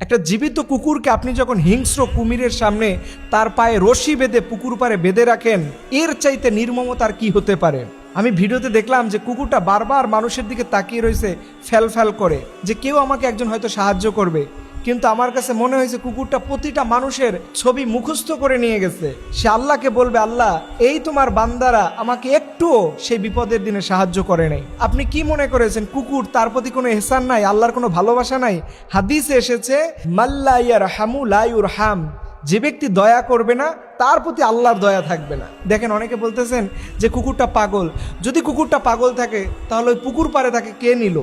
একটা জীবিত কুকুরকে আপনি যখন হিংস্র কুমিরের সামনে তার পায়ে রশি বেঁধে পুকুর পাড়ে বেঁধে রাখেন, এর চাইতে নির্মমতার কি হতে পারে? আমি ভিডিওতে দেখলাম যে কুকুরটা বারবার মানুষের দিকে তাকিয়ে রয়েছে ফ্যাল ফ্যাল করে, যে কেউ আমাকে একজন হয়তো সাহায্য করবে। কিন্তু আমার কাছে মনে হয়েছে কুকুরটা প্রতিটা মানুষের ছবি মুখস্থ করে নিয়ে গেছে। সে আল্লাহকে বলবে, আল্লাহ, এই তোমার বান্দারা আমাকে একটুও সেই বিপদের দিনে সাহায্য করে নাই। আপনি কি মনে করেছেন কুকুর, তার প্রতি কোনো এহসান নাই, আল্লাহর কোনো ভালোবাসা নাই? হাদিসে এসেছে, মাল্লা ইয়ারহামু লা ইউরহাম, যে ব্যক্তি দয়া করবে না তার প্রতি আল্লাহর দয়া থাকবে না। দেখেন, অনেকে বলতেছেন যে কুকুরটা পাগল। যদি কুকুরটা পাগল থাকে তাহলে ওই পুকুর পাড়ে তাকে কে নিল?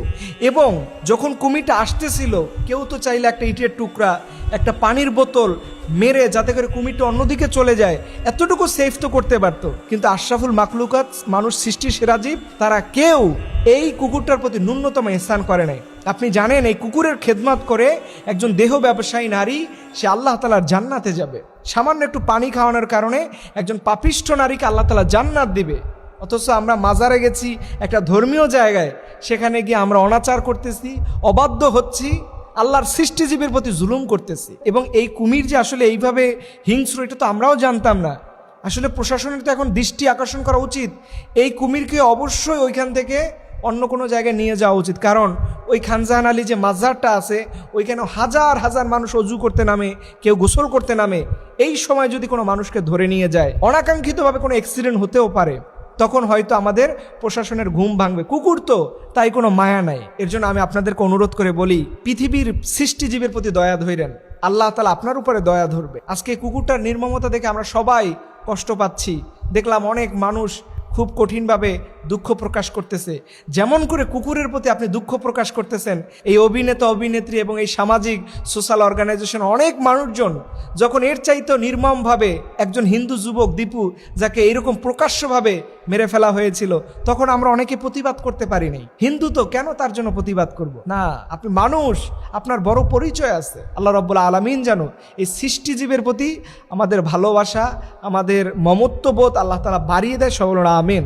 এবং যখন কুমিরটা আসতেছিল, কেউ তো চাইলে একটা ইটের টুকরা, একটা পানির বোতল মেরে যাতে করে কুমিরটা অন্যদিকে চলে যায়, এতটুকু সেফ তো করতে পারতো। কিন্তু আশরাফুল মাখলুকাত, মানুষ সৃষ্টির সেরা জীব, তারা কেউ এই কুকুরটার প্রতি ন্যূনতম ইহসান করে নাই। আপনি জানেন, এই কুকুরের খেদমত করে একজন দেহ ব্যবসায়ী নারী, সে আল্লাহ তাআলার জান্নাতে যাবে। সামান্য একটু পানি খাওয়ানোর কারণে একজন পাপিষ্ঠ নারীকে আল্লাহ তাআলা জান্নাত দিবে। অথচ আমরা মাজারে গেছি, একটা ধর্মীয় জায়গায়, সেখানে গিয়ে আমরা অনাচার করতেছি, অবাধ্য হচ্ছি, আল্লাহর সৃষ্টিজীবের প্রতি জুলুম করতেছি। এবং এই কুমির যে আসলে এইভাবে হিংস্র, এটা তো আমরাও জানতাম না। আসলে প্রশাসনের তো এখন দৃষ্টি আকর্ষণ করা উচিত, এই কুমিরকে অবশ্যই ওইখান থেকে অন্য কোনো জায়গায় নিয়ে যাওয়া উচিত। কারণ ওই খানজাহান আলী যে মাজারটা আছে, ওইখানে হাজার হাজার মানুষ অজু করতে নামে, কেউ গোসল করতে নামে। এই সময় যদি কোনো মানুষকে ধরে নিয়ে যায়, অনাকাঙ্ক্ষিতভাবে কোনো অ্যাক্সিডেন্ট হতেও পারে, তখন হয়তো আমাদের প্রশাসনের ঘুম ভাঙবে। কুকুর তো তাই কোনো মায়া নাই। এর জন্য আমি আপনাদেরকে অনুরোধ করে বলি, পৃথিবীর সৃষ্টিজীবের প্রতি দয়া ধরেন, আল্লাহ তাআলা আপনার উপরে দয়া ধরবে। আজকে কুকুরটার নির্মমতা দেখে আমরা সবাই কষ্ট পাচ্ছি। দেখলাম অনেক মানুষ খুব কঠিনভাবে দুঃখ প্রকাশ করতেছে। যেমন করে কুকুরের প্রতি আপনি দুঃখ প্রকাশ করতেছেন, এই অভিনেতা অভিনেত্রী এবং এই সামাজিক সোশ্যাল অর্গানাইজেশন অনেক মানুষজন যখন এর চাইতে নির্মমভাবে একজন হিন্দু যুবক দীপু, যাকে এইরকম প্রকাশ্যভাবে মেরে ফেলা হয়েছিল, তখন আমরা অনেকে প্রতিবাদ করতে পারিনি। হিন্দু তো কেন তার জন্য প্রতিবাদ করব? না, আপনি মানুষ, আপনার বড় পরিচয় আছে। আল্লাহ রাব্বুল আলামিন যেন এই সৃষ্টিজীবের প্রতি আমাদের ভালোবাসা, আমাদের মমত্ববোধ আল্লাহ তাআলা বাড়িয়ে দেয়। সকল আমিন।